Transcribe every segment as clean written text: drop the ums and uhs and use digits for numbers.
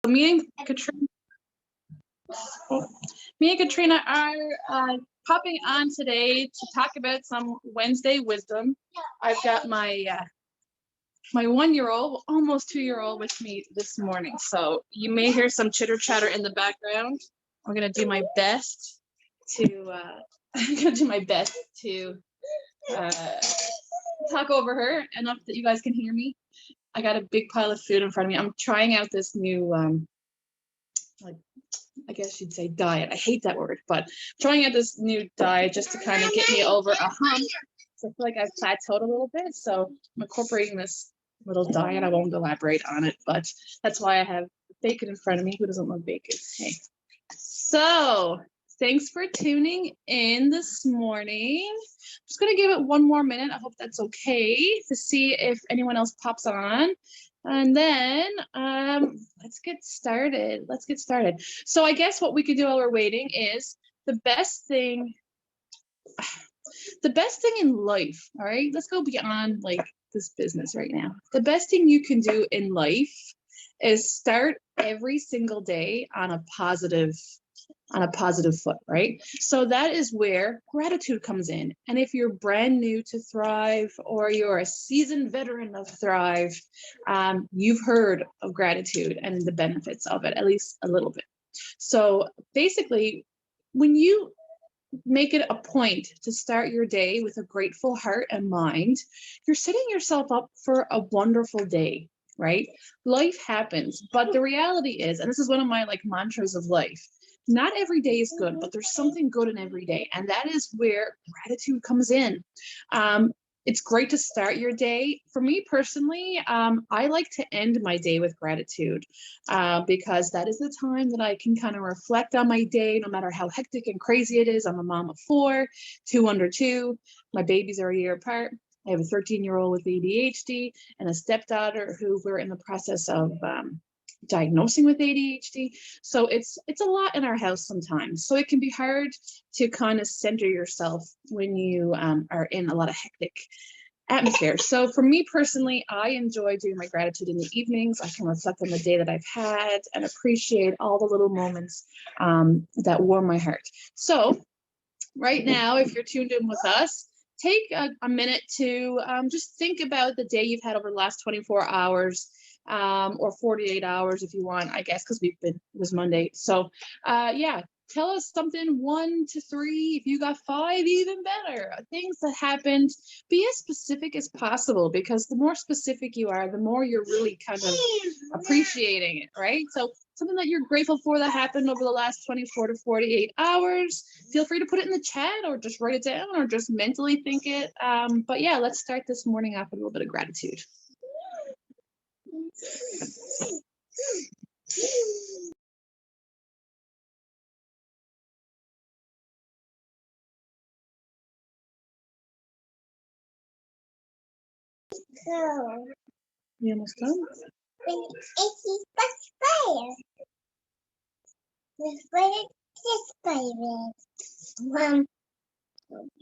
Me and Katrina, me and Katrina are popping on today to talk about some Wednesday wisdom. I've got my 1-year-old, almost 2-year-old, with me this morning, so you may hear some chitter chatter in the background. I'm gonna do my best to talk over her enough that you guys can hear me. I got a big pile of food in front of me. I'm trying out this new like, I guess you'd say diet. I hate that word, but trying out this new diet just to kind of get me over a hump. So I feel like I've plateaued a little bit. So I'm incorporating this little diet. I won't elaborate on it, but that's why I have bacon in front of me. Who doesn't love bacon? Hey. So thanks for tuning in this morning. I'm just going to give it one more minute. I hope that's okay, to see if anyone else pops on. And then let's get started. So I guess what we could do while we're waiting is the best thing in life. All right, let's go beyond like this business right now. The best thing you can do in life is start every single day on a positive foot, right? So that is where gratitude comes in. And if you're brand new to Thrive or you're a seasoned veteran of Thrive, you've heard of gratitude and the benefits of it, at least a little bit. So basically, when you make it a point to start your day with a grateful heart and mind, you're setting yourself up for a wonderful day, right? Life happens, but the reality is, and this is one of my like mantras of life, not every day is good, but there's something good in every day. And that is where gratitude comes in. It's great to start your day. For me personally, I like to end my day with gratitude because that is the time that I can kind of reflect on my day, no matter how hectic and crazy it is. I'm a mom of 4, 2 under 2. My babies are a year apart. I have a 13-year-old with ADHD and a stepdaughter who we're in the process of diagnosing with ADHD. So it's a lot in our house sometimes. So it can be hard to kind of center yourself when you are in a lot of hectic atmosphere. So for me personally, I enjoy doing my gratitude in the evenings. I can reflect on the day that I've had and appreciate all the little moments that warm my heart. So right now, if you're tuned in with us, take a minute to just think about the day you've had over the last 24 hours. Or 48 hours if you want, I guess, because it was Monday. So yeah, tell us something 1 to 3. If you got 5, even better. Things that happened. Be as specific as possible, because the more specific you are, the more you're really kind of appreciating it, right? So something that you're grateful for that happened over the last 24 to 48 hours. Feel free to put it in the chat or just write it down or just mentally think it. But yeah, let's start this morning off with a little bit of gratitude. You almost done?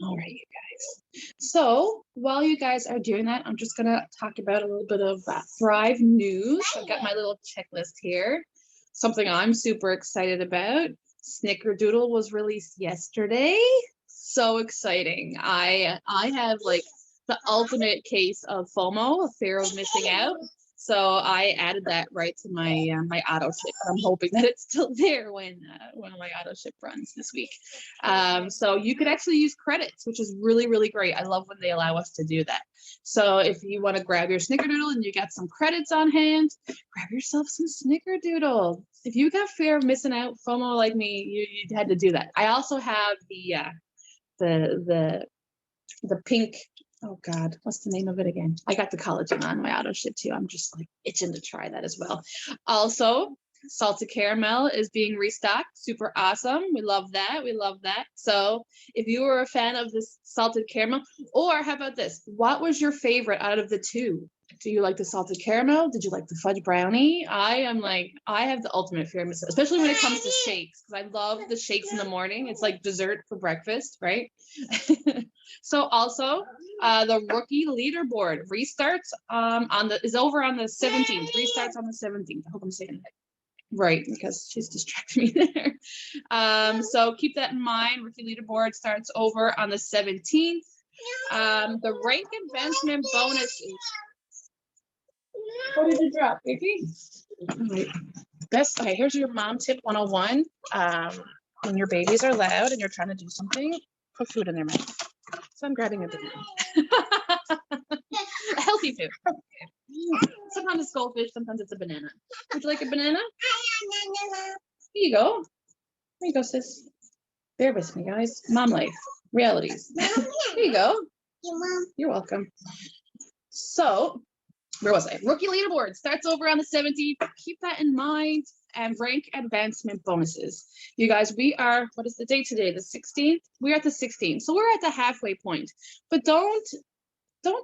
All right, you guys. So while you guys are doing that, I'm just gonna talk about a little bit of Thrive news. I've got my little checklist here. Something I'm super excited about. Snickerdoodle was released yesterday. So exciting. I have like the ultimate case of FOMO, a fear of missing out. So I added that right to my my auto ship. I'm hoping that it's still there when my auto ship runs this week. So you could actually use credits, which is really, really great. I love when they allow us to do that. So if you want to grab your Snickerdoodle and you got some credits on hand, grab yourself some Snickerdoodle. If you got fear of missing out, FOMO like me, you had to do that. I also have the pink, oh God, what's the name of it again? I got the collagen on my auto ship too. I'm just like itching to try that as well. Also, salted caramel is being restocked. Super awesome. We love that. So if you were a fan of this salted caramel, or how about this? What was your favorite out of the 2? Do you like the salted caramel? Did you like the fudge brownie? I have the ultimate fear of missing, especially when it comes to shakes, because I love the shakes in the morning. It's like dessert for breakfast, right? So also, the rookie leaderboard restarts is over on the 17th. Restarts on the 17th. I hope I'm saying that. Right, because she's distracting me there. So keep that in mind. Rookie leaderboard starts over on the 17th. The rank advancement bonus is. What did you drop, baby? Best. Okay, here's your mom tip 101. When your babies are loud and you're trying to do something, put food in their mouth. So I'm grabbing a banana. A healthy food. Sometimes it's goldfish, sometimes it's a banana. Would you like a banana? Here you go. Here you go, sis. Bear with me, guys. Mom life. Realities. Here you go. You're welcome. So, where was I? Rookie leaderboard starts over on the 17th. Keep that in mind. And rank advancement bonuses. You guys, we are, what is the date today? The 16th? We're at the 16th. So we're at the halfway point. But don't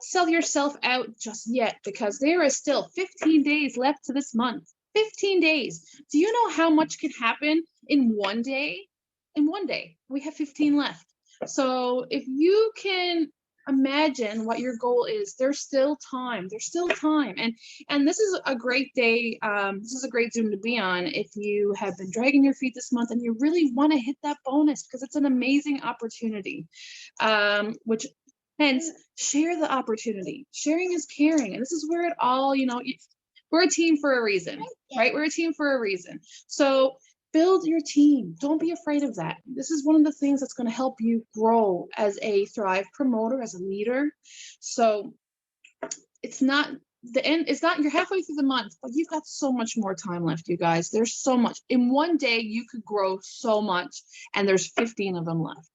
sell yourself out just yet, because there is still 15 days left to this month. 15 days. Do you know how much can happen in one day? In one day, we have 15 left. So if you can imagine what your goal is, there's still time. There's still time. And this is a great day. This is a great Zoom to be on if you have been dragging your feet this month and you really want to hit that bonus, because it's an amazing opportunity. Which hence, share the opportunity. Sharing is caring. And this is where it all, we're a team for a reason, right? We're a team for a reason. So build your team. Don't be afraid of that. This is one of the things that's going to help you grow as a Thrive promoter, as a leader. So it's not the end. It's not, you're halfway through the month, but you've got so much more time left, you guys. There's so much. In one day, you could grow so much, and there's 15 of them left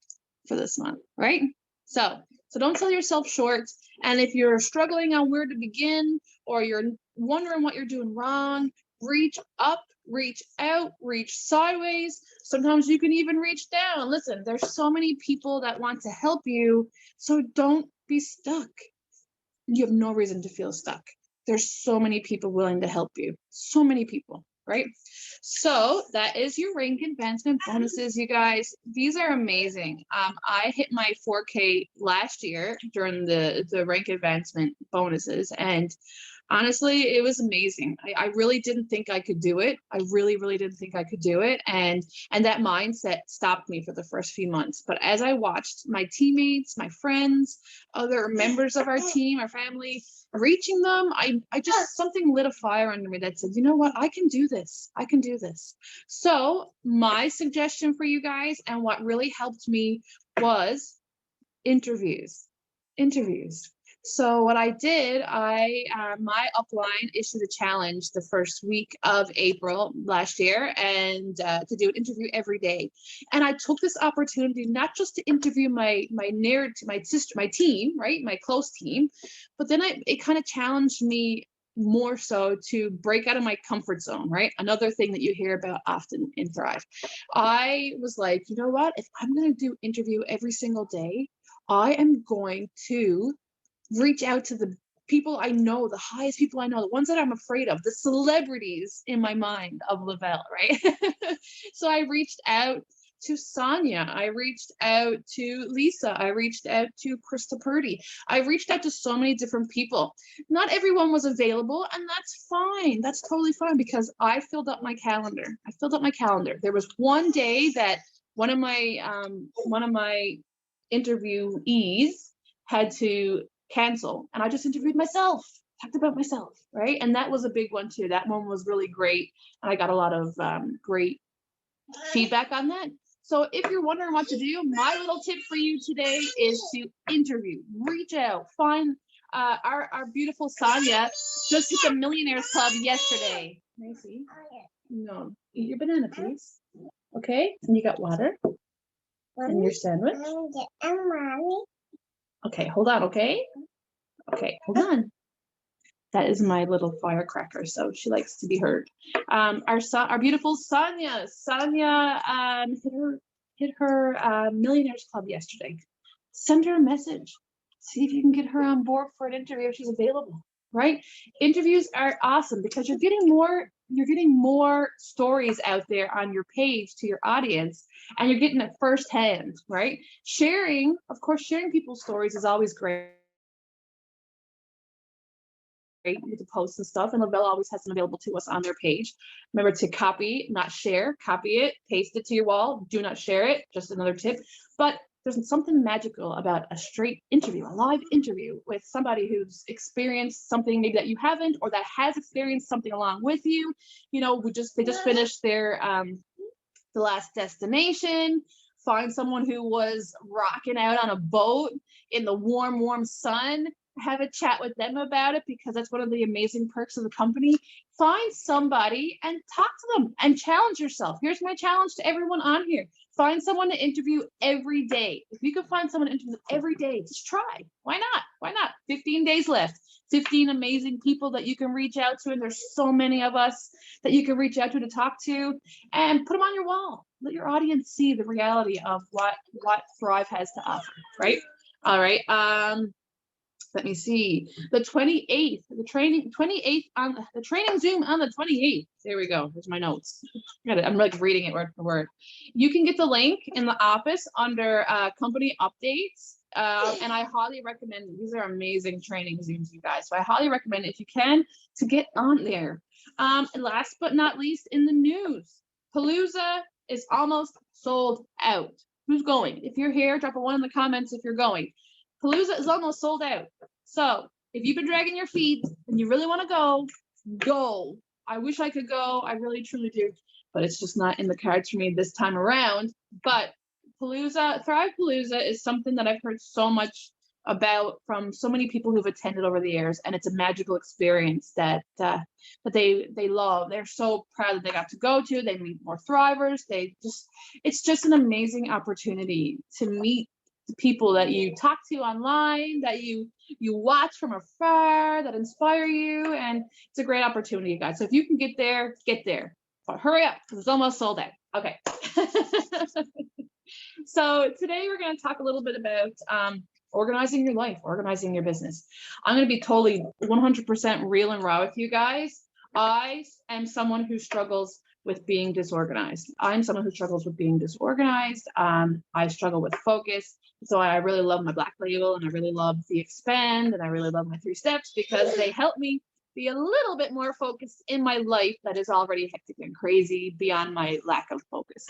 for this month, right? So don't sell yourself short. And if you're struggling on where to begin, or you're wondering what you're doing wrong, reach up, reach out, reach sideways. Sometimes you can even reach down. Listen, there's so many people that want to help you. So don't be stuck. You have no reason to feel stuck. There's so many people willing to help you. So many people, right? So that is your rank advancement bonuses, you guys. These are amazing. I hit my 4K last year during the rank advancement bonuses, and honestly, it was amazing. I really didn't think I could do it. I really, really didn't think I could do it. And that mindset stopped me for the first few months. But as I watched my teammates, my friends, other members of our team, our family, reaching them, I just, something lit a fire under me that said, you know what, I can do this. I can do this. So my suggestion for you guys, and what really helped me, was interviews. So what I did, my upline issued a challenge the first week of April last year, and to do an interview every day. And I took this opportunity not just to interview my sister, my team, right, my close team, but then it kind of challenged me more so to break out of my comfort zone, right? Another thing that you hear about often in Thrive. I was like, you know what? If I'm going to do interview every single day, I am going to reach out to the people I know, the highest people I know, the ones that I'm afraid of, the celebrities in my mind of Lavelle, right? So I reached out to Sonia. I reached out to Lisa. I reached out to Krista Purdy. I reached out to so many different people. Not everyone was available, and that's fine. That's totally fine, because I filled up my calendar. There was one day that one of my interviewees had to cancel, and I just interviewed myself, talked about myself, right? And that was a big one too. That one was really great, and I got a lot of great feedback on that. So if you're wondering what to do, my little tip for you today is to interview, reach out, find our beautiful Sonia just hit the Millionaires Club yesterday. Macy, no, eat your banana, please. Okay, and you got water and your sandwich. Okay, hold on, okay? Okay, hold on. That is my little firecracker, so she likes to be heard. Our beautiful Sonia. Sonia hit her Millionaires Club yesterday. Send her a message. See if you can get her on board for an interview if she's available, right? Interviews are awesome because you're getting more stories out there on your page to your audience, and you're getting it firsthand, right? Sharing, of course, sharing people's stories is always great. with the posts and stuff, and Lavelle always has them available to us on their page. Remember to copy, not share, copy it, paste it to your wall, do not share it, just another tip. But there's something magical about a straight interview, a live interview with somebody who's experienced something maybe that you haven't, or that has experienced something along with you. You know, they just finished their The Last Destination. Find someone who was rocking out on a boat in the warm sun. Have a chat with them about it, because that's one of the amazing perks of the company. Find somebody and talk to them and challenge yourself. Here's my challenge to everyone on here. Find someone to interview every day. If you can find someone to interview every day, just try. Why not? Why not? 15 days left. 15 amazing people that you can reach out to. And there's so many of us that you can reach out to talk to, and put them on your wall. Let your audience see the reality of what Thrive has to offer, right? All right. Let me see. The 28th, the training Zoom on the 28th. There we go. There's my notes. I'm like reading it word for word. You can get the link in the office under company updates. And I highly recommend, these are amazing training Zooms, you guys. So I highly recommend, if you can, to get on there. And last but not least, in the news, Palooza is almost sold out. Who's going? If you're here, drop a 1 in the comments if you're going. Palooza is almost sold out. So if you've been dragging your feet and you really want to go. I wish I could go. I really, truly do. But it's just not in the cards for me this time around. But Palooza, Thrive Palooza is something that I've heard so much about from so many people who've attended over the years. And it's a magical experience that they love. They're so proud that they got to go to. They meet more Thrivers. It's just an amazing opportunity to meet people that you talk to online, that you watch from afar, that inspire you, and it's a great opportunity, guys. So if you can get there, but hurry up, because it's almost sold out. Okay. So today we're going to talk a little bit about organizing your life, organizing your business. I'm going to be totally 100% real and raw with you guys. I am someone who struggles with being disorganized. I'm someone who struggles with being disorganized. I struggle with focus. So I really love my Black Label, and I really love the Expand, and I really love my 3 steps, because they help me be a little bit more focused in my life that is already hectic and crazy beyond my lack of focus.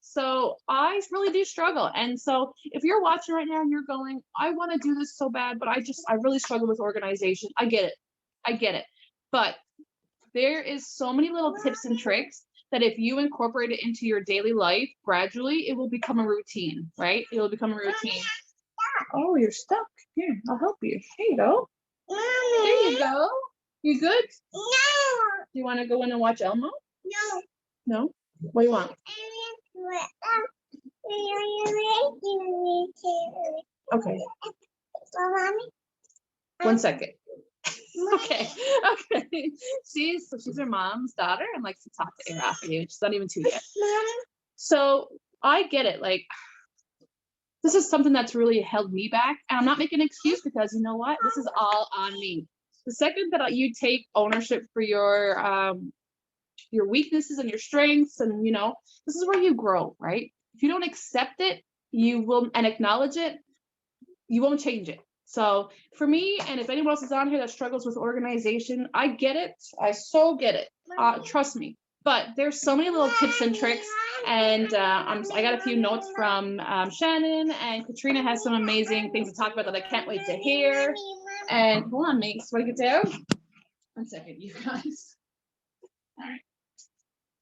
So I really do struggle. And so if you're watching right now and you're going, I want to do this so bad, but I really struggle with organization. I get it. But there is so many little tips and tricks that if you incorporate it into your daily life, gradually it will become a routine, right? It will become a routine. Oh, you're stuck. Here, I'll help you. There you go. There you go. You good? No. Do you want to go in and watch Elmo? No. No? What do you want? Okay. 1 second. Okay. She's her mom's daughter and likes to talk to air off of you. She's not even 2 yet. So I get it. Like, this is something that's really held me back. And I'm not making an excuse, because you know what? This is all on me. The second that you take ownership for your weaknesses and your strengths, and this is where you grow, right? If you don't accept it, and acknowledge it, you won't change it. So for me, and if anyone else is on here that struggles with organization, I get it. I so get it. Trust me. But there's so many little tips and tricks, and I got a few notes from Shannon, and Katrina has some amazing things to talk about that I can't wait to hear. And hold on, Mace, want to get down? 1 second, you guys. All right.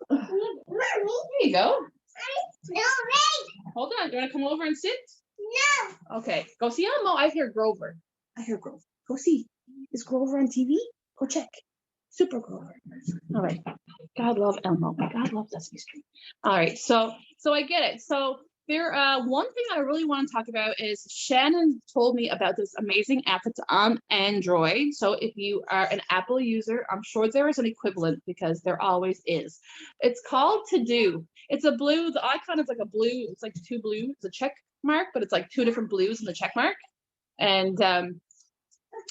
There you go. Hold on. Do you want to come over and sit? No. Okay. Go see Elmo. I hear Grover. Go see. Is Grover on TV? Go check. Super Grover. All right. God love Elmo. God love Sesame Street. All right. So I get it. So there, one thing I really want to talk about is Shannon told me about this amazing app that's on Android. So if you are an Apple user, I'm sure there is an equivalent, because there always is. It's called To Do. It's a blue. The icon is like a blue. It's like 2 blue. It's a check mark, but it's like 2 different blues in the check mark. And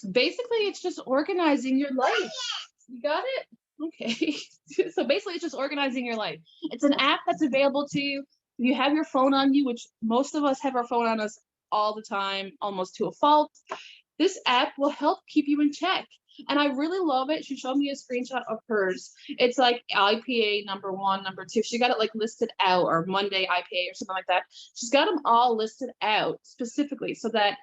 basically, it's just organizing your life. You got it? Okay. So basically, it's just organizing your life. It's an app that's available to you. If you have your phone on you, which most of us have our phone on us all the time, almost to a fault, this app will help keep you in check. And I really love it. She showed me a screenshot of hers. It's like IPA number 1, number 2. She got it like listed out, or Monday IPA or something like that. She's got them all listed out specifically so that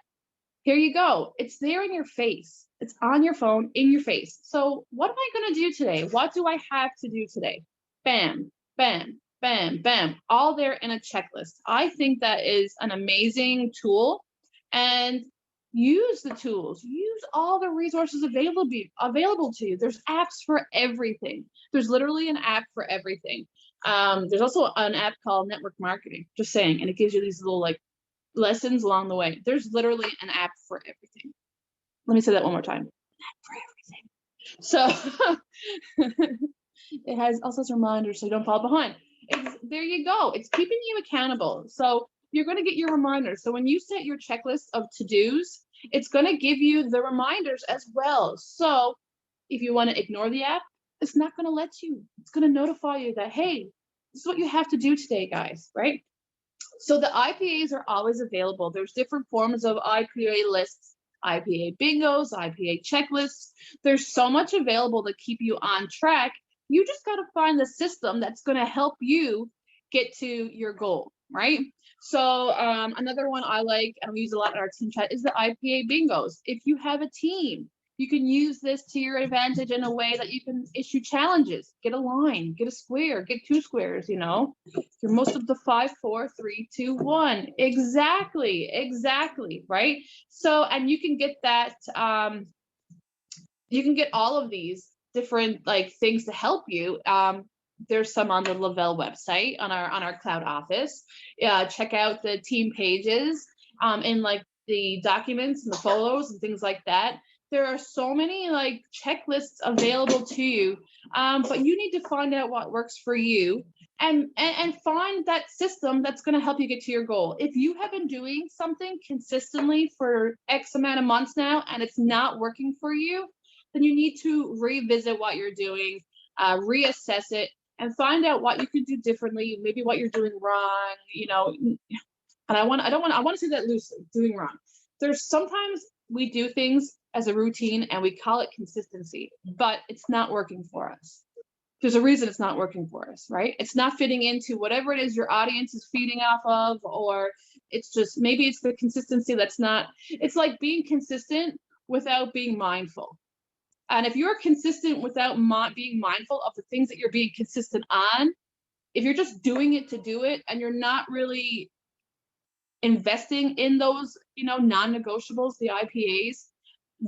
here you go. It's there in your face. It's on your phone, in your face. So what am I going to do today? What do I have to do today? Bam, bam, bam, bam, all there in a checklist. I think that is an amazing tool, and use the tools, use all the resources available to you. There's apps for everything. There's literally an app for everything. There's also an app called Network Marketing, just saying, and it gives you these little like lessons along the way. There's literally an app for everything. Let me say that one more time. For everything. So it has all sorts of reminders so you don't fall behind. There you go. It's keeping you accountable. So you're going to get your reminders. So when you set your checklist of to-dos, it's going to give you the reminders as well. So if you want to ignore the app, it's not going to let you. It's going to notify you that, hey, this is what you have to do today, guys, right? So the IPAs are always available. There's different forms of IPA lists, IPA bingos, IPA checklists. There's so much available to keep you on track. You just got to find the system that's going to help you get to your goal, right? So another one I like, and we use a lot in our team chat, is the IPA bingos. If you have a team, you can use this to your advantage in a way that you can issue challenges, get a line, get a square, get 2 squares, you know, through most of the 5, 4, 3, 2, 1. Exactly, right? So, and you can get that, you can get all of these different like things to help you. There's some on the Lavelle website on our cloud office. Check out the team pages in like the documents and the photos and things like that. There are so many like checklists available to you, but you need to find out what works for you and find that system that's going to help you get to your goal. If you have been doing something consistently for X amount of months now and it's not working for you, then you need to revisit what you're doing, reassess it, and find out what you could do differently, maybe what you're doing wrong, you know. And I want to say that loosely, doing wrong. There's sometimes we do things as a routine and we call it consistency, but it's not working for us. There's a reason it's not working for us, right? It's not fitting into whatever it is your audience is feeding off of, or it's just, maybe it's the consistency that's not, it's like being consistent without being mindful. And if you're consistent without being mindful of the things that you're being consistent on, if you're just doing it to do it and you're not really investing in those, you know, non-negotiables, the IPAs,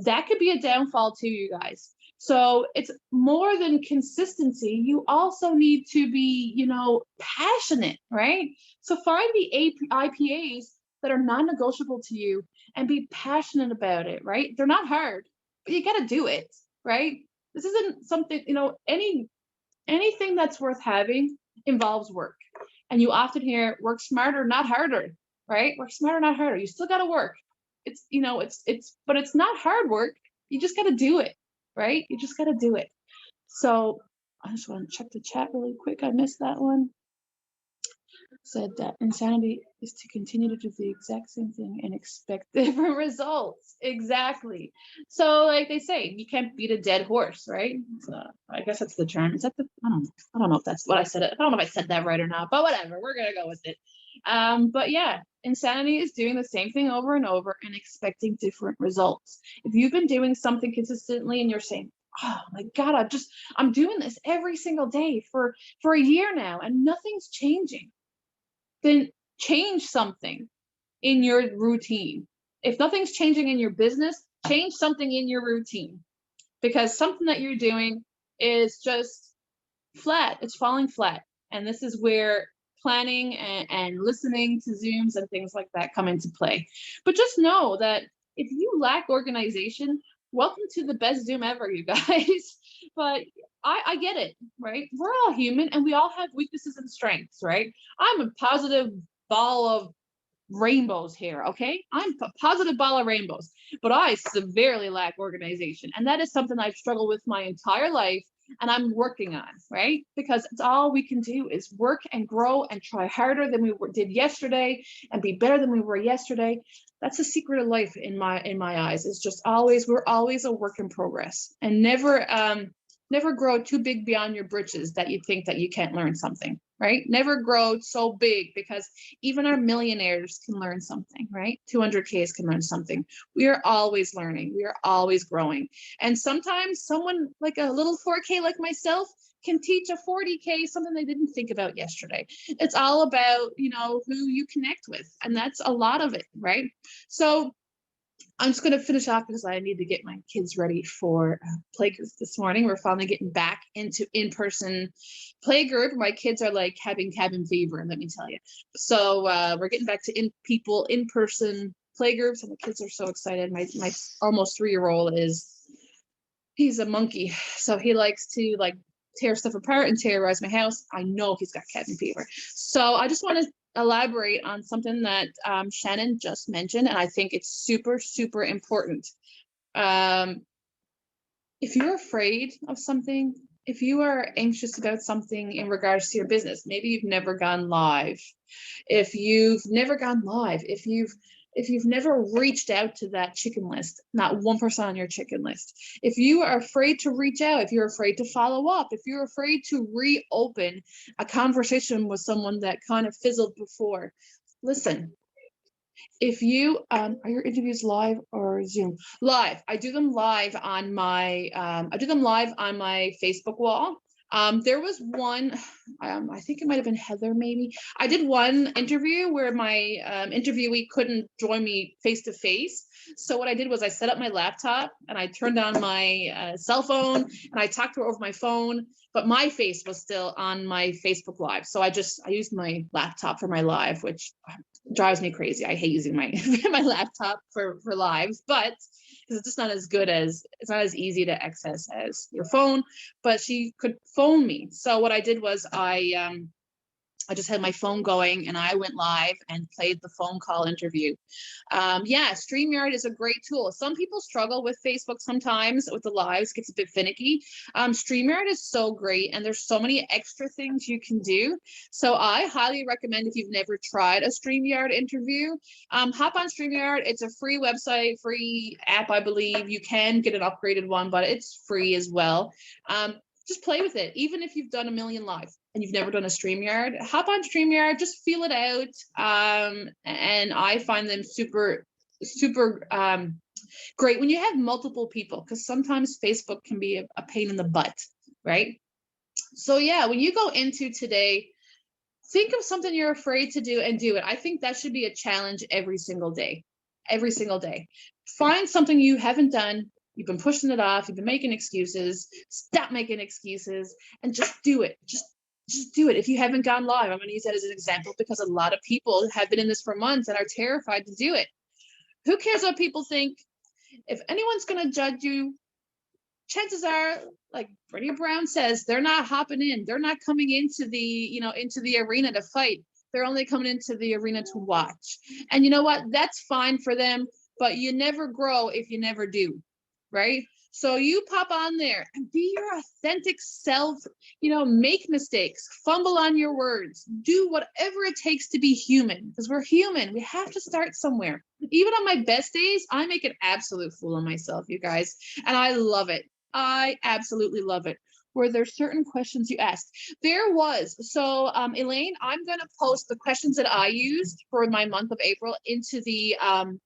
that could be a downfall too, you guys. So it's more than consistency. You also need to be, you know, passionate, right? So find the IPAs that are non-negotiable to you and be passionate about it, right? They're not hard, but you got to do it, right? This isn't something, you know, anything that's worth having involves work. And you often hear work smarter, not harder, right? Work smarter, not harder. You still got to work. It's, you know, but it's not hard work. You just got to do it, right? You just got to do it. So I just want to check the chat really quick. I missed that one. Said that insanity is to continue to do the exact same thing and expect different results. Exactly. So like they say, you can't beat a dead horse, right? So I guess that's the term. Is that the, I don't know if that's what I said. I don't know if I said that right or not, but whatever, we're going to go with it. But yeah, insanity is doing the same thing over and over and expecting different results. If you've been doing something consistently and you're saying, oh my God, I'm doing this every single day for a year now and nothing's changing, then change something in your routine. If nothing's changing in your business, change something in your routine, because something that you're doing is just flat. It's falling flat. And this is where planning and listening to Zooms and things like that come into play. But just know that if you lack organization, welcome to the best Zoom ever, you guys. But I get it, right? We're all human and we all have weaknesses and strengths, right? I'm a positive ball of rainbows here, okay? I'm a positive ball of rainbows, but I severely lack organization. And that is something I've struggled with my entire life and I'm working on, right? Because it's all we can do is work and grow and try harder than we did yesterday and be better than we were yesterday. That's the secret of life in my eyes. It's just we're always a work in progress, and never grow too big beyond your britches that you think that you can't learn something, right? Never grow so big, because even our millionaires can learn something, right? 200Ks can learn something. We are always learning. We are always growing. And sometimes someone like a little 4K like myself can teach a 40K something they didn't think about yesterday. It's all about, who you connect with. And that's a lot of it, right? So I'm just going to finish off because I need to get my kids ready for playgroup this morning. We're finally getting back into in-person playgroup. My kids are like having cabin fever, let me tell you. So we're getting back to in-person playgroups, and the kids are so excited. My almost 3-year-old he's a monkey, so he likes to like tear stuff apart and terrorize my house. I know he's got cabin fever. So I just want to elaborate on something that Shannon just mentioned, and I think it's super, super important. If you're afraid of something, if you are anxious about something in regards to your business, maybe you've never gone live. If you've never gone live, if you've never reached out to that chicken list, not 1% on your chicken list, if you are afraid to reach out, if you're afraid to follow up, if you're afraid to reopen a conversation with someone that kind of fizzled before, listen. If you are your interviews live or Zoom? Live. I do them live on my Facebook wall. There was one, I think it might have been Heather, maybe. I did one interview where my interviewee couldn't join me face to face. So what I did was I set up my laptop and I turned on my cell phone and I talked to her over my phone, but my face was still on my Facebook Live. So I used my laptop for my live, which drives me crazy. I hate using my my laptop for lives, but because it's just not as good as, it's not as easy to access as your phone. But she could phone me. So what I did was I just had my phone going and I went live and played the phone call interview. Yeah, StreamYard is a great tool. Some people struggle with Facebook sometimes with the lives, gets a bit finicky. StreamYard is so great, and there's so many extra things you can do. So I highly recommend, if you've never tried a StreamYard interview, hop on StreamYard. It's a free website, free app, I believe. You can get an upgraded one, but it's free as well. Just play with it. Even if you've done a million live and you've never done a StreamYard, hop on StreamYard, just feel it out. And I find them super, super great when you have multiple people, because sometimes Facebook can be a pain in the butt, right? So yeah, when you go into today, think of something you're afraid to do and do it. I think that should be a challenge every single day. Every single day. Find something you haven't done. You've been pushing it off. You've been making excuses. Stop making excuses and just do it. Just do it. If you haven't gone live, I'm going to use that as an example because a lot of people have been in this for months and are terrified to do it. Who cares what people think? If anyone's going to judge you, chances are, like Brittany Brown says, they're not hopping in. They're not coming into the arena to fight. They're only coming into the arena to watch. And you know what? That's fine for them, but you never grow if you never do, right? So you pop on there and be your authentic self, make mistakes, fumble on your words, do whatever it takes to be human, because we're human. We have to start somewhere. Even on my best days, I make an absolute fool of myself, you guys, and I love it. I absolutely love it. Were there certain questions you asked? There was. So Elaine, I'm going to post the questions that I used for my month of April into the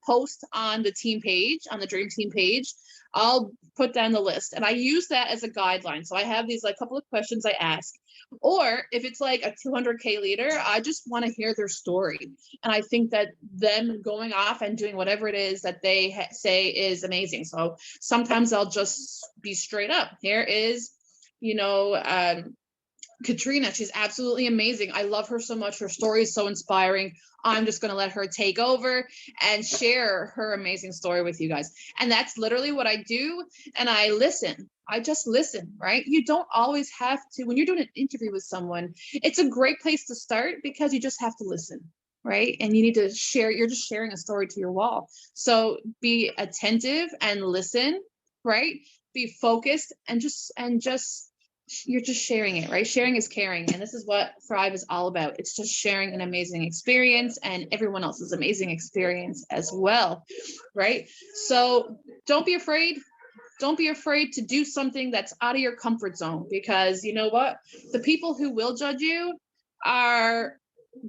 post on the team page, on the Dream Team page. I'll put down the list, and I use that as a guideline. So I have these like couple of questions I ask. Or if it's like a 200K leader, I just want to hear their story. And I think that them going off and doing whatever it is that they say is amazing. So sometimes I'll just be straight up. Here is, Katrina. She's absolutely amazing. I love her so much. Her story is so inspiring. I'm just going to let her take over and share her amazing story with you guys. And that's literally what I do. And I listen. I just listen, right? You don't always have to, when you're doing an interview with someone, it's a great place to start because you just have to listen, right? And you need to share, you're just sharing a story to your wall. So be attentive and listen, right? Be focused and just you're just sharing it, right? Sharing is caring. And this is what Thrive is all about. It's just sharing an amazing experience and everyone else's amazing experience as well, right? So don't be afraid. Don't be afraid to do something that's out of your comfort zone, because you know what? The people who will judge you are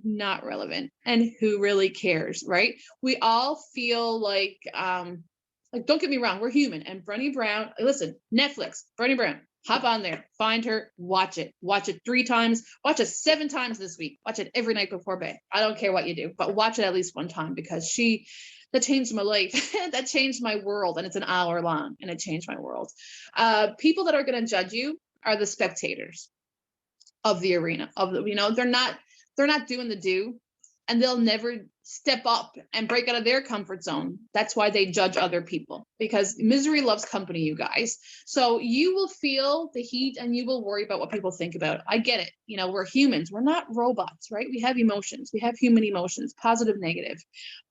not relevant, and who really cares, right? We all feel like don't get me wrong, we're human. And Brené Brown, listen, Netflix, Brené Brown, hop on there, find her, watch it 3 times, watch it 7 times this week, watch it every night before bed. I don't care what you do, but watch it at least 1 time, because that changed my life. That changed my world, and it's an hour long, and it changed my world. People that are going to judge you are the spectators of the arena, they're not doing the do, and they'll never step up and break out of their comfort zone. That's why they judge other people, because misery loves company, you guys. So you will feel the heat and you will worry about what people think about it. I get it. We're humans. We're not robots, right? We have emotions. We have human emotions, positive, negative.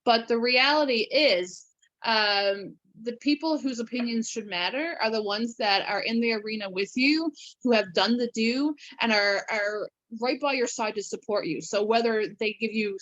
But the reality is, the people whose opinions should matter are the ones that are in the arena with you, who have done the do and are right by your side to support you. So whether they give you,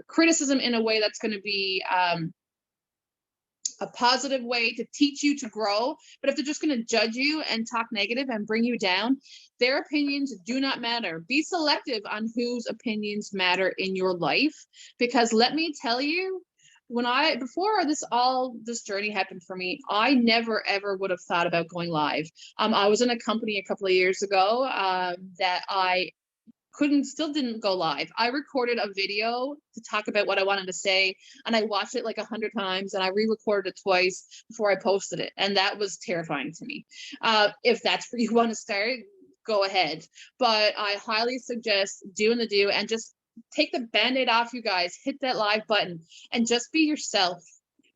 criticism in a way that's going to be a positive way to teach you to grow, but if they're just going to judge you and talk negative and bring you down, their opinions do not matter. Be selective on whose opinions matter in your life, because let me tell you, before this journey happened for me, I never ever would have thought about going live. I was in a company a couple of years ago that I still didn't go live. I recorded a video to talk about what I wanted to say, and I watched it like 100 times, and I re-recorded it twice before I posted it, and that was terrifying to me. If that's where you want to start, go ahead, but I highly suggest doing the do and just take the band-aid off, you guys. Hit that live button and just be yourself.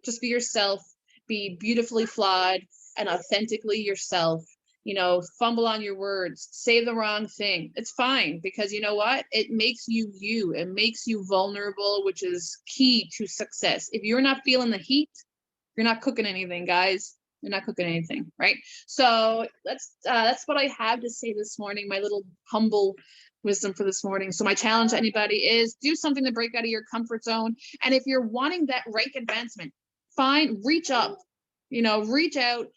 Just be yourself. Be beautifully flawed and authentically yourself. Fumble on your words, say the wrong thing. It's fine, because you know what? It makes you you. It makes you vulnerable, which is key to success. If you're not feeling the heat, you're not cooking anything, guys. You're not cooking anything, right? So that's what I have to say this morning, my little humble wisdom for this morning. So my challenge to anybody is do something to break out of your comfort zone. And if you're wanting that rank advancement, reach up, reach out,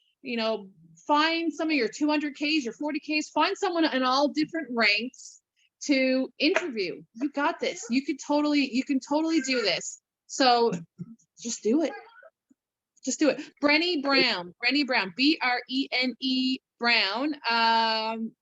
find some of your 200Ks, your 40Ks, find someone in all different ranks to interview. You got this. You can totally do this. So just do it. Just do it. Brené Brown, Brene Brown.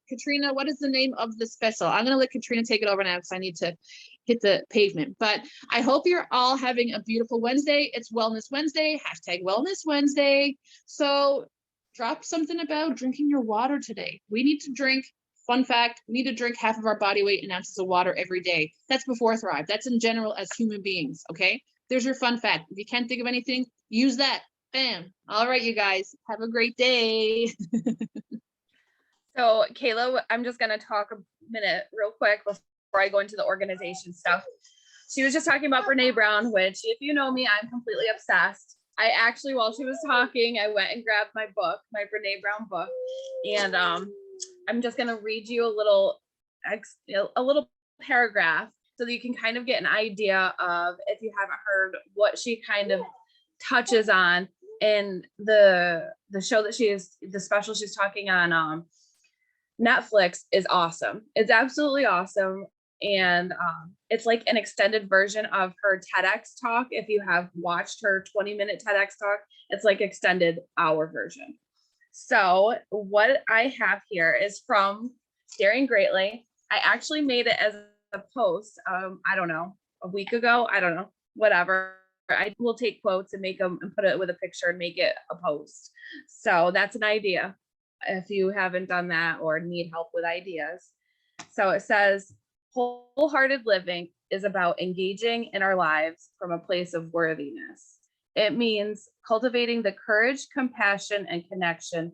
Katrina, what is the name of the special? I'm going to let Katrina take it over now, because I need to hit the pavement. But I hope you're all having a beautiful Wednesday. It's Wellness Wednesday, #Wellness Wednesday. So drop something about drinking your water today. We need to drink, fun fact, we need to drink half of our body weight in ounces of water every day. That's before Thrive. That's in general as human beings, okay? There's your fun fact. If you can't think of anything, use that. Bam. All right, you guys, have a great day. So Kayla, I'm just going to talk a minute real quick before I go into the organization stuff. She was just talking about Brené Brown, which, if you know me, I'm completely obsessed. I actually, while she was talking, I went and grabbed my book, my Brené Brown book, and I'm just going to read you a little paragraph so that you can kind of get an idea of, if you haven't heard, what she kind of touches on in the show that the special she's talking on Netflix is awesome. It's absolutely awesome. And it's like an extended version of her TEDx talk. If you have watched her 20-minute TEDx talk, it's like extended hour version. So what I have here is from Daring Greatly. I actually made it as a post, I don't know, a week ago. I don't know, whatever. I will take quotes and make them and put it with a picture and make it a post. So that's an idea if you haven't done that or need help with ideas. So it says, wholehearted living is about engaging in our lives from a place of worthiness. It means cultivating the courage, compassion, and connection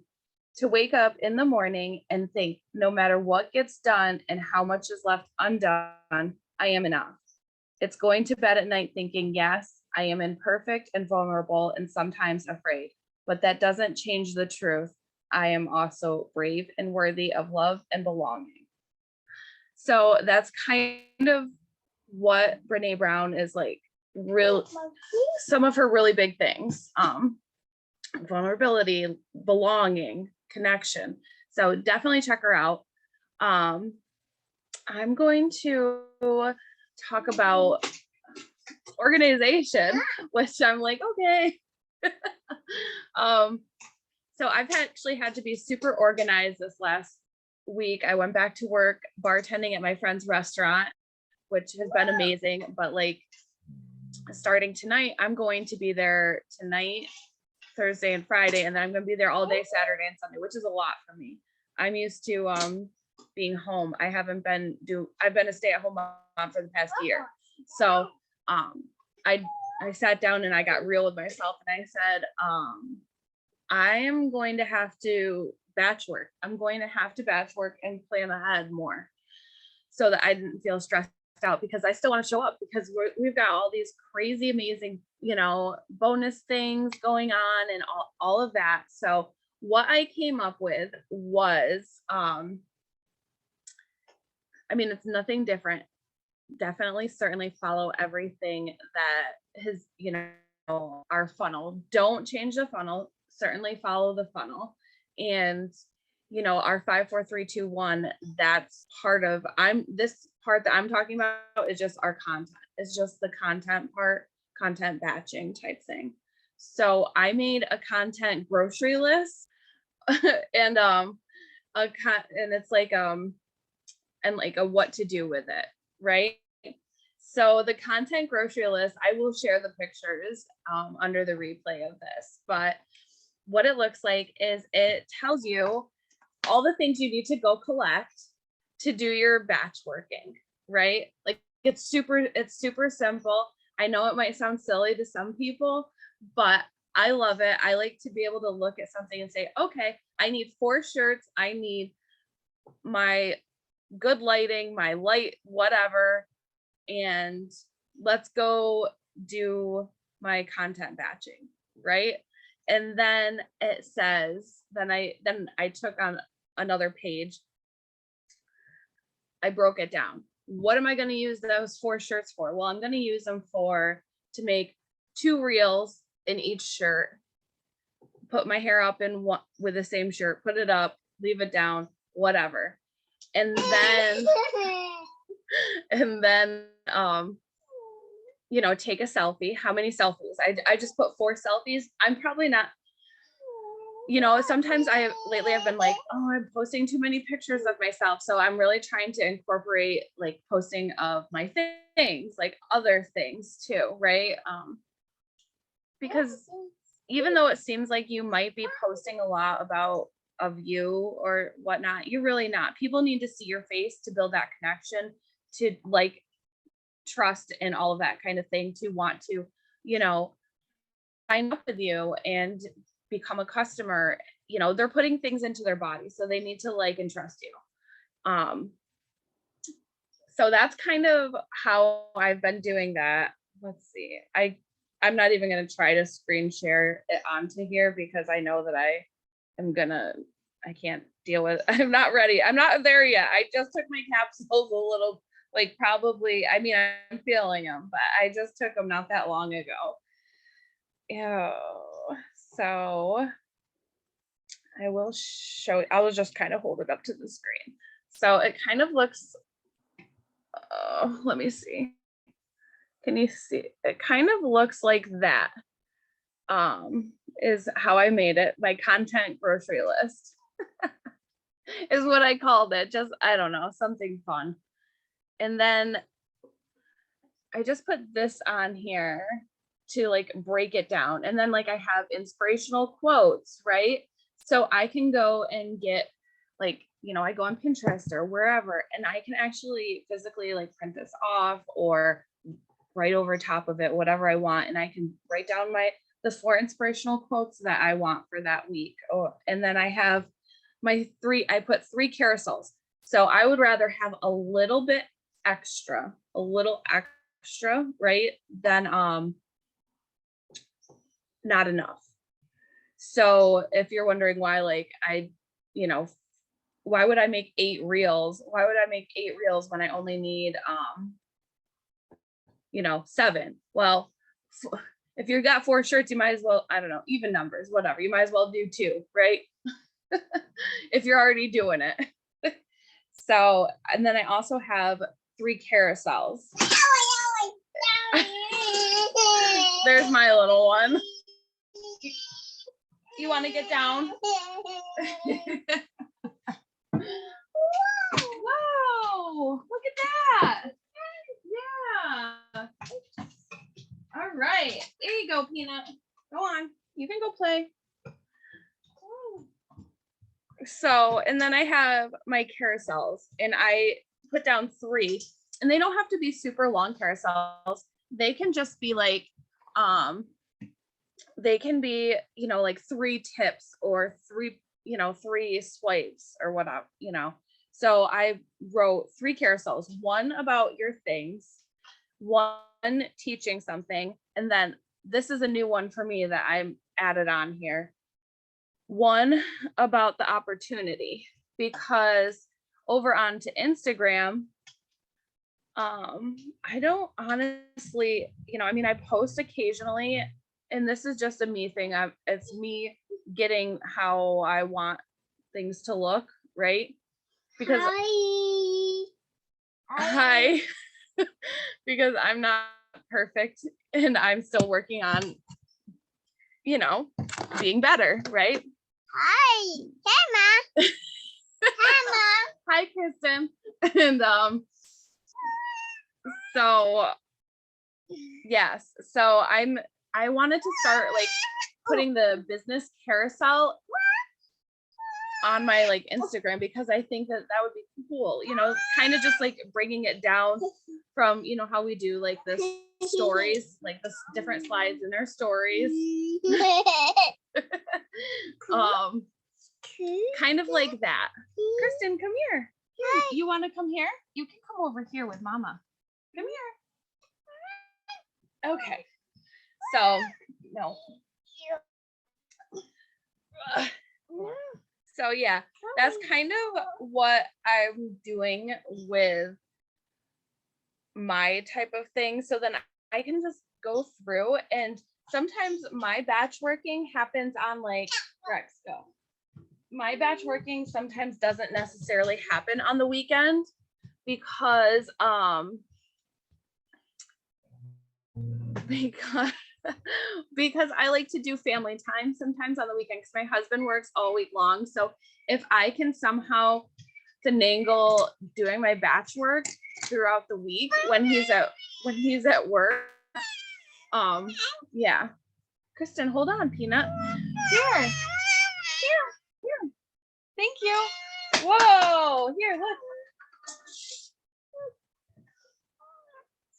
to wake up in the morning and think, no matter what gets done and how much is left undone, I am enough. It's going to bed at night thinking, yes, I am imperfect and vulnerable and sometimes afraid, but that doesn't change the truth. I am also brave and worthy of love and belonging. So that's kind of what Brene Brown is like, real, some of her really big things. Vulnerability, belonging, connection. So definitely check her out. I'm going to talk about organization, which I'm like, okay. So I've actually had to be super organized this last week. I went back to work bartending at my friend's restaurant, which has been amazing. But like starting tonight, I'm going to be there tonight, Thursday and Friday, and then I'm going to be there all day Saturday and Sunday, which is a lot for me. I'm used to being home. I've been a stay-at-home mom for the past year. So I sat down and I got real with myself and I said, I am going to have to batch work. I'm going to have to batch work and plan ahead more so that I didn't feel stressed out, because I still want to show up, because we've got all these crazy, amazing, bonus things going on and all of that. So what I came up with was, it's nothing different. Definitely, certainly follow everything that has, our funnel. Don't change the funnel. Certainly follow the funnel. And, our 5, 4, 3, 2, 1, that's part of, this part that I'm talking about is just our content. It's just the content part, content batching type thing. So I made a content grocery list and it's like, and like a what to do with it, right? So the content grocery list, I will share the pictures under the replay of this, but what it looks like is it tells you all the things you need to go collect to do your batch working, right? Like it's super simple. I know it might sound silly to some people, but I love it. I like to be able to look at something and say, okay, I need 4 shirts. I need my good lighting, my light, whatever. And let's go do my content batching, right? And then it says, then I took on another page. I broke it down. What am I going to use those 4 shirts for? Well, I'm going to use them to make 2 reels in each shirt, put my hair up in one with the same shirt, put it up, leave it down, whatever. And then take a selfie. How many selfies? I just put 4 selfies. I'm probably not, sometimes lately I've been like, oh, I'm posting too many pictures of myself. So I'm really trying to incorporate like posting of my things, like other things too, right? Because even though it seems like you might be posting a lot of you or whatnot, you're really not. People need to see your face to build that connection, to like trust and all of that kind of thing, to want to, sign up with you and become a customer. They're putting things into their body, so they need to like and trust you. So that's kind of how I've been doing that. Let's see. I'm not even going to try to screen share it onto here because I know that I can't deal with, I'm not ready. I'm not there yet. I just took my capsules a little, like probably, I'm feeling them, but I just took them not that long ago. So I will just kind of hold it up to the screen. So it kind of looks, let me see. Can you see? It kind of looks like that, is how I made it. My content grocery list is what I called it. Just, I don't know, something fun. And then I just put this on here to like break it down. And then like I have inspirational quotes, right? So I can go and get like, I go on Pinterest or wherever, and I can actually physically like print this off or write over top of it, whatever I want. And I can write down the 4 inspirational quotes that I want for that week. Oh, and then I have I put 3 carousels. So I would rather have a little extra, right? Than not enough. So if you're wondering why, like why would I make 8 reels? Why would I make 8 reels when I only need 7? Well, if you've got 4 shirts, you might as well, I don't know, even numbers, whatever. You might as well do 2, right? If you're already doing it. So, and then I also have 3 carousels. There's my little one. You want to get down? Whoa, look at that. Yeah. All right. There you go, Peanut. Go on. You can go play. So, and then I have my carousels, and I put down 3, and they don't have to be super long carousels. They can just be like, they can be, like 3 tips or 3 swipes or whatever, So I wrote 3 carousels, 1 about your things, 1 teaching something, and then this is a new one for me that I added on here. 1 about the opportunity, because over onto Instagram, I don't honestly, I post occasionally, and this is just a me thing. It's me getting how I want things to look, right? Because hi. Because I'm not perfect, and I'm still working on, being better, right? Hi, Emma. Emma. Hi, Kristen. And so yes, so I wanted to start like putting the business carousel on my like Instagram, because I think that would be cool, kind of just like bringing it down from, how we do like this stories, like the different slides in our stories. Kind of like that. Kristen, come here. You want to come here? You can come over here with Mama. Come here. Okay. So, no. So yeah, that's kind of what I'm doing with my type of thing. So then I can just go through, and sometimes my batch working happens on like Rex, go. My batch working sometimes doesn't necessarily happen on the weekend, because because I like to do family time sometimes on the weekend, because my husband works all week long. So if I can somehow finagle doing my batch work throughout the week when he's at work, yeah. Kristen, hold on, Peanut. Here. Thank you. Whoa, here, look.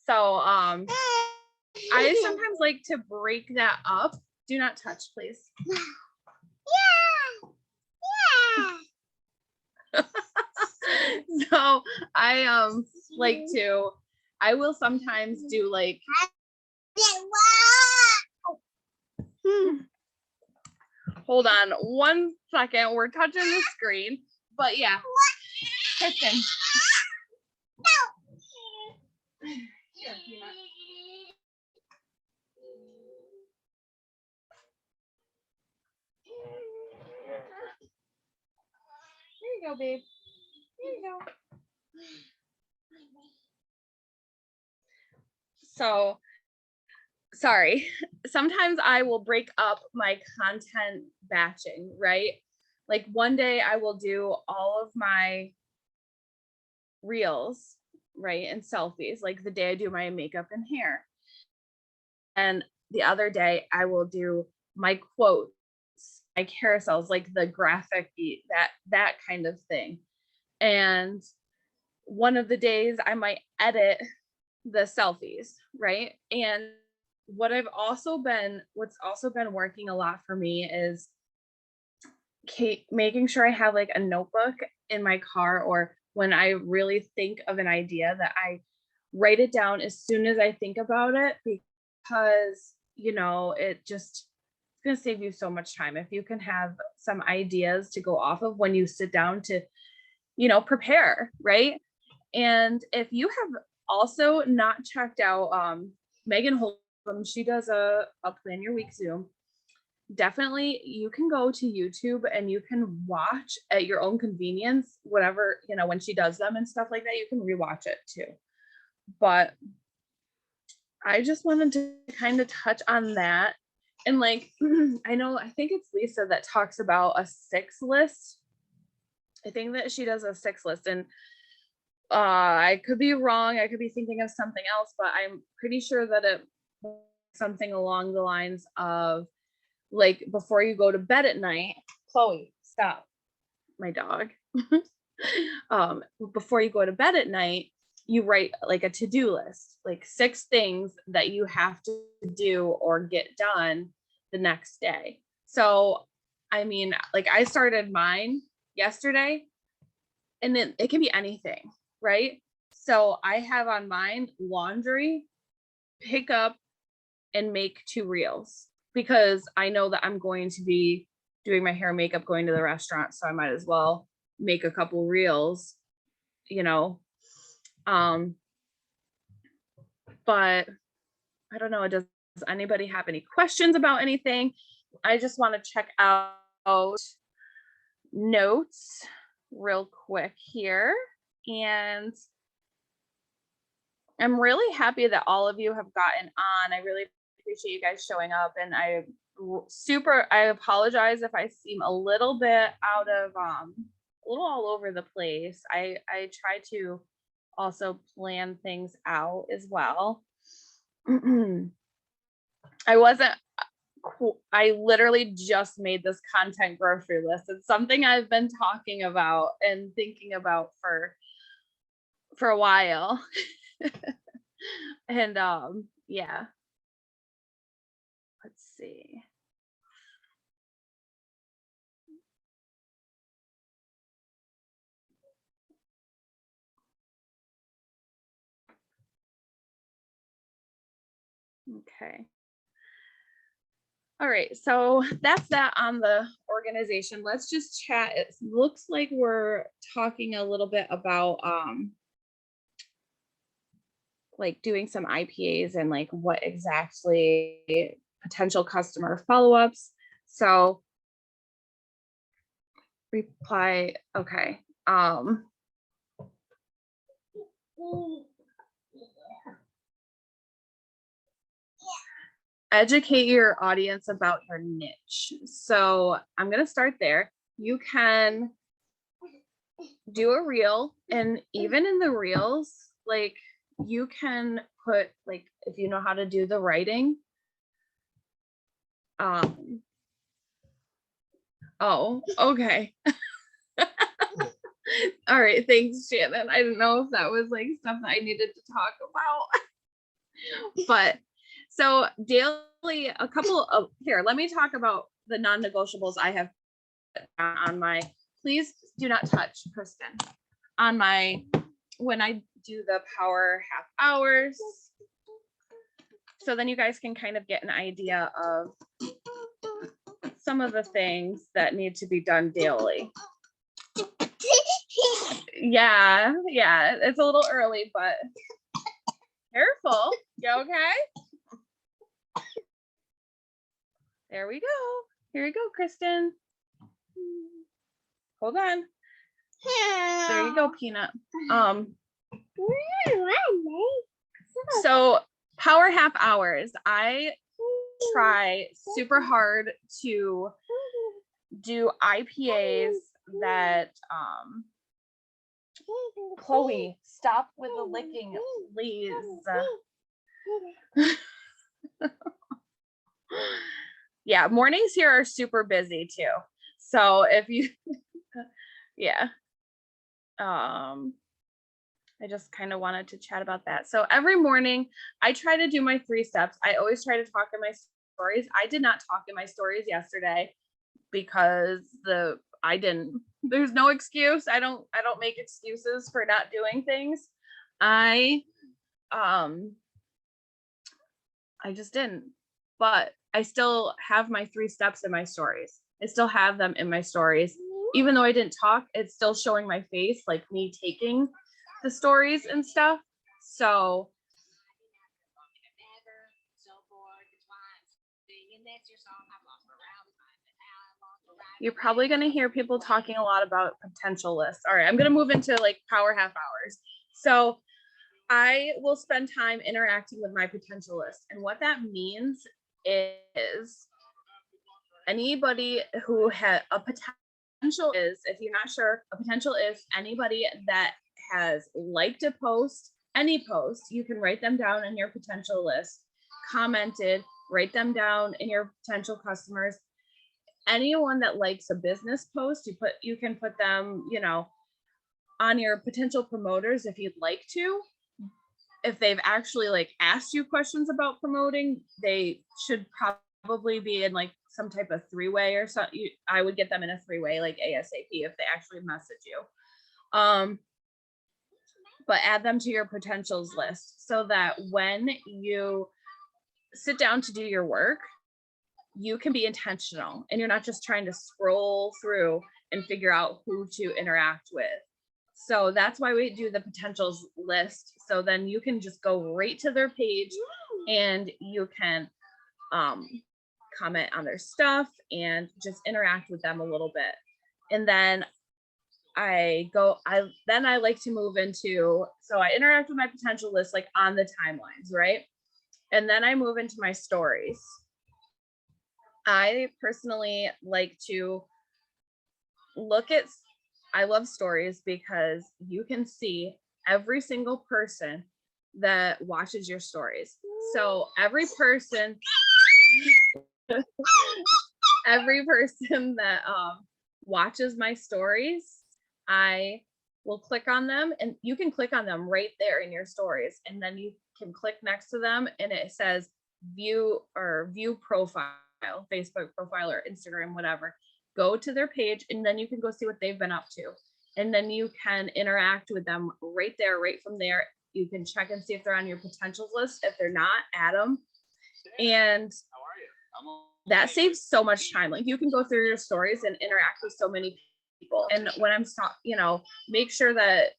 So I sometimes like to break that up. Do not touch, please. Yeah. So I I will sometimes do like hold on 1 second, we're touching the screen, but yeah. Kristen. Here, Peanut. There you go, babe. There you go. So, sorry. Sometimes I will break up my content batching, right? Like one day I will do all of my reels, right? And selfies, like the day I do my makeup and hair. And the other day I will do my quotes, my carousels, like the graphic, that kind of thing. And one of the days I might edit the selfies, right? And what's also been working a lot for me is making sure I have like a notebook in my car, or when I really think of an idea, that I write it down as soon as I think about it, because going to save you so much time if you can have some ideas to go off of when you sit down to, you know, prepare, right? And if you have also not checked out Megan Holcomb, she does a plan your week Zoom. Definitely you can go to YouTube and you can watch at your own convenience, whatever, you know, when she does them and stuff like that, you can rewatch it too. But I just wanted to kind of touch on that. And like, I think it's Lisa that talks about a 6 list. I think that she does a 6 list, and I could be wrong. I could be thinking of something else, but I'm pretty sure that it something along the lines of like before you go to bed at night. Chloe, stop, my dog. Before you go to bed at night, you write like a to-do list, like 6 things that you have to do or get done the next day. So, I mean, like I started mine yesterday, and then it can be anything, right? So I have on mine laundry, pick up, and make 2 reels, because I know that I'm going to be doing my hair and makeup, going to the restaurant. So I might as well make a couple reels, you know. But I don't know, does anybody have any questions about anything? I just want to check out notes real quick here. And I'm really happy that all of you have gotten on. I really appreciate you guys showing up, and I apologize if I seem a little bit out of a little all over the place. I try to also plan things out as well. I literally just made this content grocery list. It's something I've been talking about and thinking about for a while. And yeah, let's see. Okay. All right, so that's that on the organization. Let's just chat. It looks like we're talking a little bit about like doing some IPAs and like what exactly potential customer follow-ups. So reply, okay. Educate your audience about your niche. So I'm going to start there. You can do a reel, and even in the reels, like you can put like, if you know how to do the writing. Oh, okay. All right, thanks, Shannon. I didn't know if that was like stuff that I needed to talk about. But so daily, a couple of, here, let me talk about the non-negotiables I have on my, please do not touch, Kristen, on my, when I do the power half hours. So then you guys can kind of get an idea of some of the things that need to be done daily. Yeah, it's a little early, but careful. You okay? There we go. Here we go, Kristen. Hold on. There you go, Peanut. So power half hours. I try super hard to do IPAs that Chloe, stop with the licking, please. Yeah, mornings here are super busy too. So if you yeah. I just kind of wanted to chat about that. So every morning I try to do my 3 steps. I always try to talk in my stories. I did not talk in my stories yesterday because I didn't. There's no excuse. I don't make excuses for not doing things. I just didn't. But I still have my 3 steps in my stories. I still have them in my stories. Even though I didn't talk, it's still showing my face, like me taking the stories and stuff. So you're probably going to hear people talking a lot about potential lists. All right, I'm going to move into like power half hours. So I will spend time interacting with my potential list. And what that means is anybody who has a potential is, if you're not sure, a potential is anybody that has liked a post, any post, you can write them down in your potential list, commented, write them down in your potential customers. Anyone that likes a business post, you can put them, you know, on your potential promoters if you'd like to. If they've actually like asked you questions about promoting, they should probably be in like some type of 3-way or something. I would get them in a 3-way, like ASAP, if they actually message you. But add them to your potentials list so that when you sit down to do your work, you can be intentional and you're not just trying to scroll through and figure out who to interact with. So that's why we do the potentials list. So then you can just go right to their page and you can comment on their stuff and just interact with them a little bit. And then I like to move into, so I interact with my potential list like on the timelines, right? And then I move into my stories. I personally like to I love stories because you can see every single person that watches your stories. So every person that watches my stories, I will click on them, and you can click on them right there in your stories. And then you can click next to them and it says view profile, Facebook profile or Instagram, whatever. Go to their page and then you can go see what they've been up to. And then you can interact with them right there, right from there. You can check and see if they're on your potentials list. If they're not, add them. And that saves so much time. Like you can go through your stories and interact with so many people. And when I'm, you know, make sure that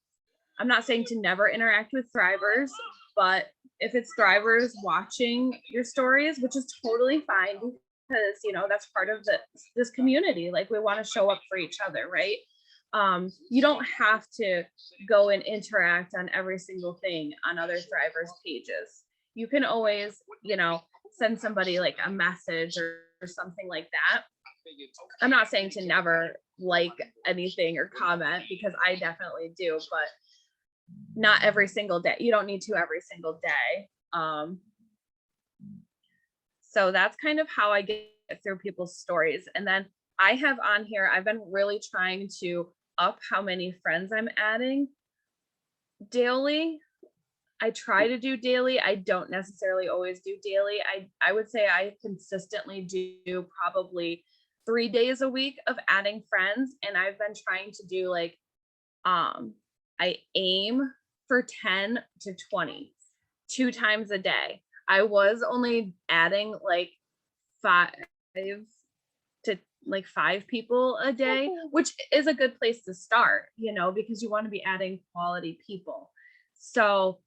I'm not saying to never interact with thrivers, but if it's thrivers watching your stories, which is totally fine, because you know that's part of this community. Like we want to show up for each other, right? You don't have to go and interact on every single thing on other thrivers pages. You can always, you know, send somebody like a message or something like that. I'm not saying to never like anything or comment, because I definitely do, but not every single day. You don't need to every single day. So that's kind of how I get through people's stories. And then I have on here, I've been really trying to up how many friends I'm adding daily. I try to do daily. I don't necessarily always do daily. I would say I consistently do probably 3 days a week of adding friends. And I've been trying to do like, I aim for 10 to 20, 2 times a day. I was only adding like 5 people a day, which is a good place to start, you know, because you want to be adding quality people. So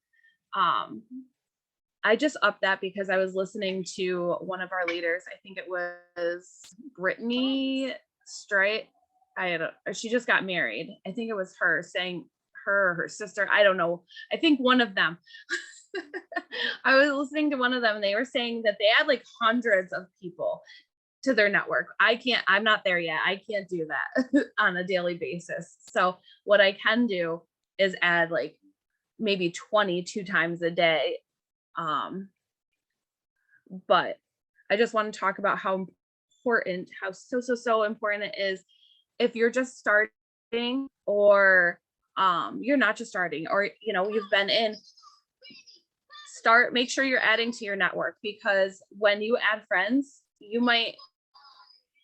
I just upped that because I was listening to one of our leaders. I think it was Brittany Straight. She just got married. I think it was her saying, her or her sister, I don't know. I think one of them. I was listening to one of them and they were saying that they had like hundreds of people to their network. I'm not there yet. I can't do that on a daily basis. So what I can do is add like maybe 22 times a day. But I just want to talk about how so important it is if you're just starting, or you're not just starting, or you know, you've been in, make sure you're adding to your network, because when you add friends, you might,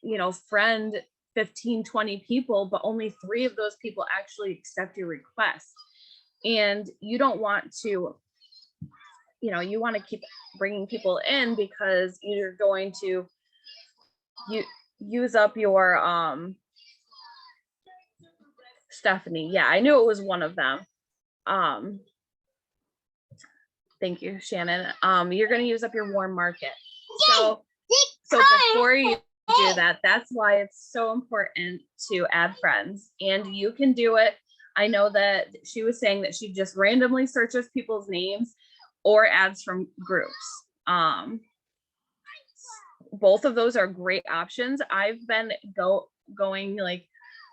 you know, friend 15, 20 people, but only 3 of those people actually accept your request. And you don't want to, you want to keep bringing people in because you're going to use up your Stephanie. Yeah, I knew it was one of them. Thank you, Shannon. You're going to use up your warm market. So before you do that, that's why it's so important to add friends, and you can do it. I know that she was saying that she just randomly searches people's names or adds from groups. Both of those are great options. I've been going like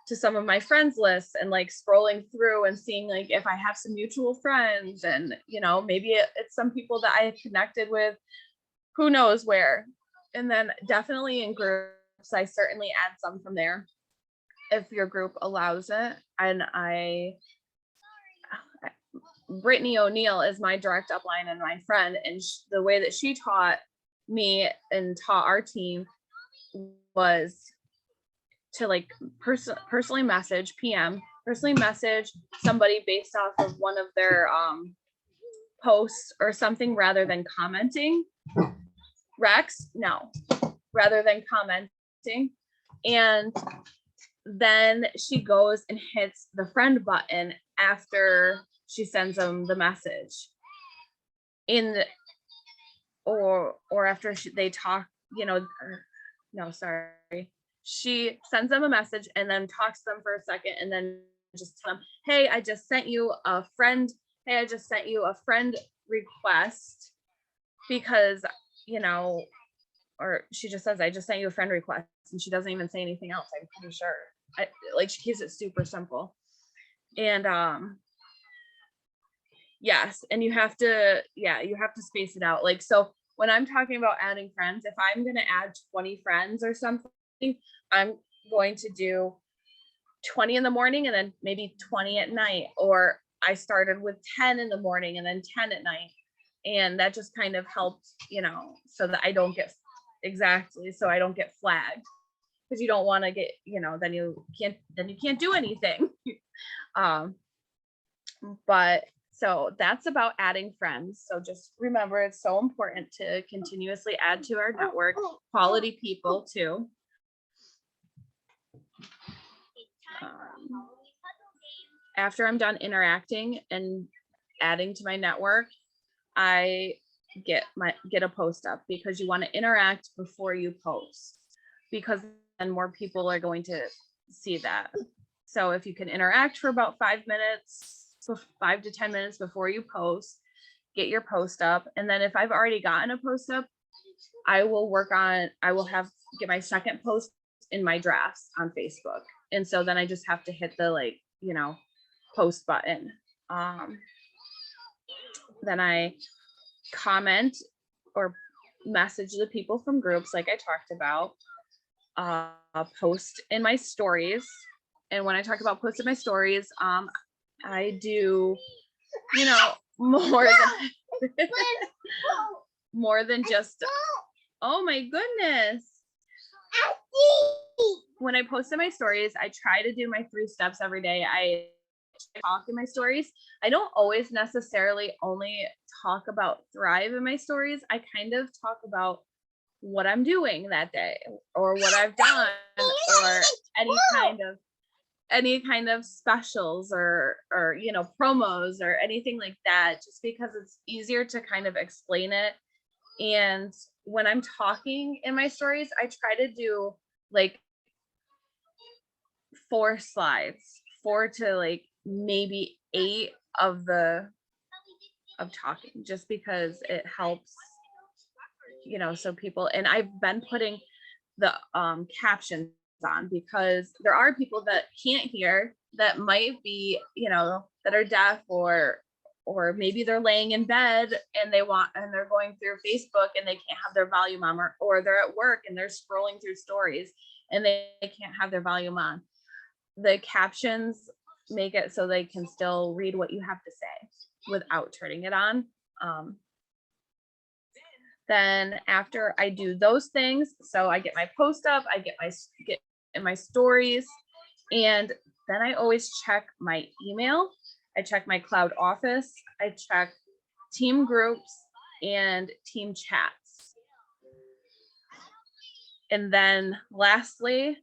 to some of my friends lists and like scrolling through and seeing like if I have some mutual friends, and maybe it's some people that I have connected with, who knows where. And then definitely in groups, I certainly add some from there if your group allows it. And Brittany O'Neill is my direct upline and my friend, and the way that she taught me and taught our team was to like personally message somebody based off of one of their posts or something, rather than commenting. Rex, no, rather than commenting. And then she goes and hits the friend button after she sends them the message or after they talk, she sends them a message and then talks to them for a second, and then just tell them, hey, I just sent you a friend request, because or she just says, I just sent you a friend request, and she doesn't even say anything else. I'm pretty sure. She keeps it super simple. And yes, and you have to space it out. Like, so when I'm talking about adding friends, if I'm going to add 20 friends or something, I'm going to do 20 in the morning and then maybe 20 at night, or I started with 10 in the morning and then 10 at night. And that just kind of helps, so that I don't get flagged, because you don't want to get, then you can't do anything. But so that's about adding friends. So just remember, it's so important to continuously add to our network, quality people too. After I'm done interacting and adding to my network, I get a post up, because you want to interact before you post, because then more people are going to see that. So if you can interact for about 5 to 10 minutes before you post, get your post up. And then if I've already gotten a post up, I will get my second post in my drafts on Facebook. And so then I just have to hit the post button. Then I comment or message the people from groups like I talked about, post in my stories. And when I talk about post in my stories, I do, more than just, oh my goodness. When I post in my stories, I try to do my 3 steps every day. I talk in my stories. I don't always necessarily only talk about thrive in my stories. I kind of talk about what I'm doing that day, or what I've done, or any kind of specials or promos or anything like that, just because it's easier to kind of explain it. And when I'm talking in my stories, I try to do like 4 slides, 4 to like maybe 8 of talking, just because it helps, so people. And I've been putting the captions on, because there are people that can't hear, that might be, that are deaf, or maybe they're laying in bed and they're going through Facebook and they can't have their volume on, or they're at work and they're scrolling through stories and they can't have their volume on. The captions make it so they can still read what you have to say without turning it on. Then after I do those things, so I get my post up, I get in my stories, and then I always check my email. I check my cloud office. I check team groups, and team chats. And then lastly,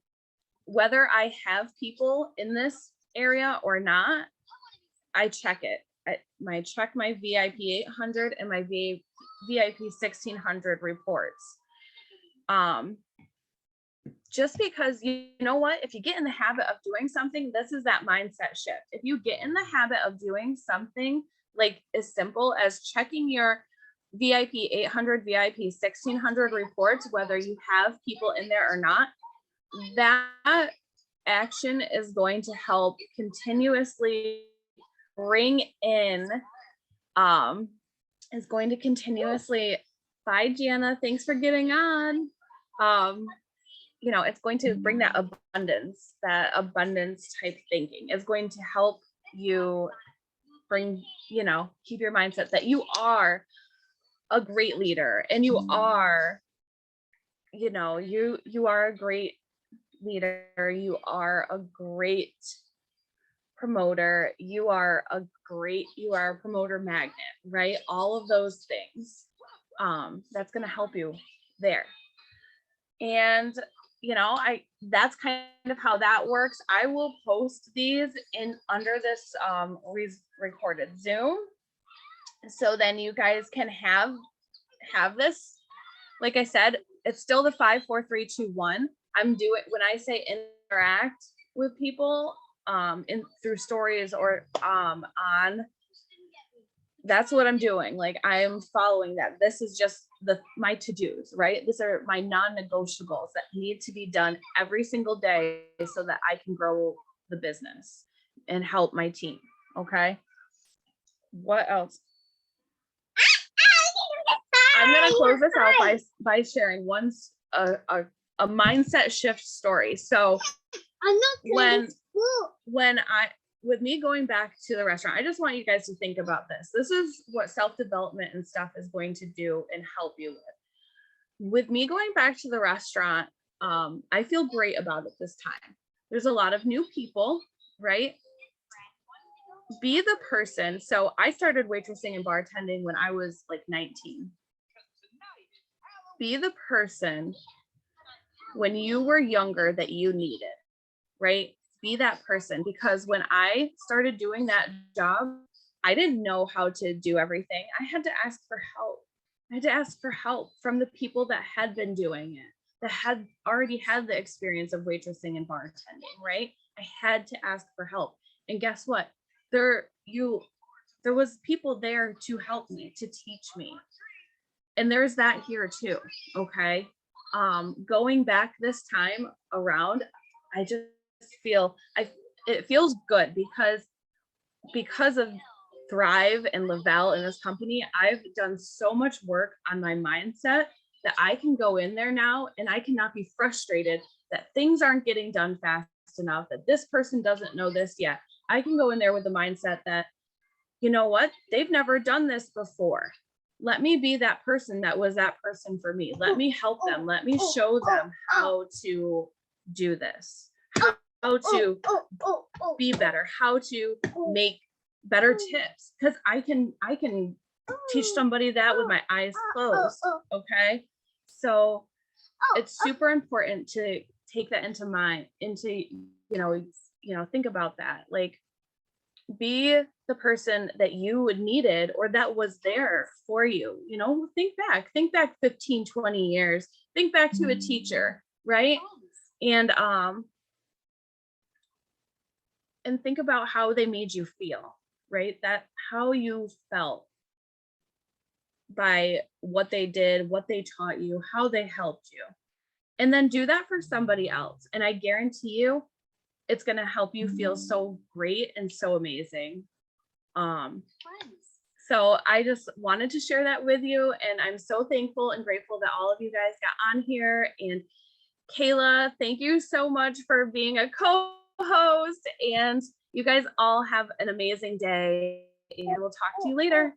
whether I have people in this area or not, I check it. I check my VIP 800 and my VIP 1600 reports. Just because, you know what, if you get in the habit of doing something, this is that mindset shift. If you get in the habit of doing something like as simple as checking your VIP 800, VIP 1600 reports, whether you have people in there or not, that action is going to help continuously bring in, is going to continuously, bye Jana, thanks for getting on. You know, it's going to bring that abundance type thinking. It's going to help you bring, you know, keep your mindset that you are a great leader, and you are, you know, you are a great leader, you are a great promoter, you are a promoter magnet, right? All of those things, that's going to help you there. And you know, that's kind of how that works. I will post these in under this recorded Zoom, so then you guys can have this. Like I said, it's still the 5, 4, 3, 2, 1. I'm doing, when I say interact with people through stories or on, that's what I'm doing. Like, I am following that. This is just my to-dos, right? These are my non-negotiables that need to be done every single day so that I can grow the business and help my team. Okay. What else? I'm going to close this out by sharing a mindset shift story. So with me going back to the restaurant, I just want you guys to think about this. This is what self-development and stuff is going to do and help you with. With me going back to the restaurant, I feel great about it this time. There's a lot of new people, right? Be the person. So I started waitressing and bartending when I was like 19. Be the person when you were younger that you needed, right? Be that person, because when I started doing that job, I didn't know how to do everything. I had to ask for help. I had to ask for help from the people that had been doing it, that had already had the experience of waitressing and bartending, right? I had to ask for help. And guess what? There was people there to help me, to teach me. And there's that here too, okay? Going back this time around, I just feel it feels good because of Thrive and Lavelle in this company. I've done so much work on my mindset that I can go in there now and I cannot be frustrated that things aren't getting done fast enough, that this person doesn't know this yet. I can go in there with the mindset that, you know what, they've never done this before. Let me be that person that was that person for me. Let me help them. Let me show them how to do this, how to be better, how to make better tips. Because I can teach somebody that with my eyes closed. Okay. So it's super important to take that into mind, think about that. Like, be the person that you needed or that was there for you. Think back 15, 20 years, think back to a teacher, right? And think about how they made you feel, right? That how you felt by what they did, what they taught you, how they helped you. And then do that for somebody else. And I guarantee you, it's going to help you feel so great and so amazing. So I just wanted to share that with you. And I'm so thankful and grateful that all of you guys got on here. And Kayla, thank you so much for being a co-host. And you guys all have an amazing day. And we'll talk to you later.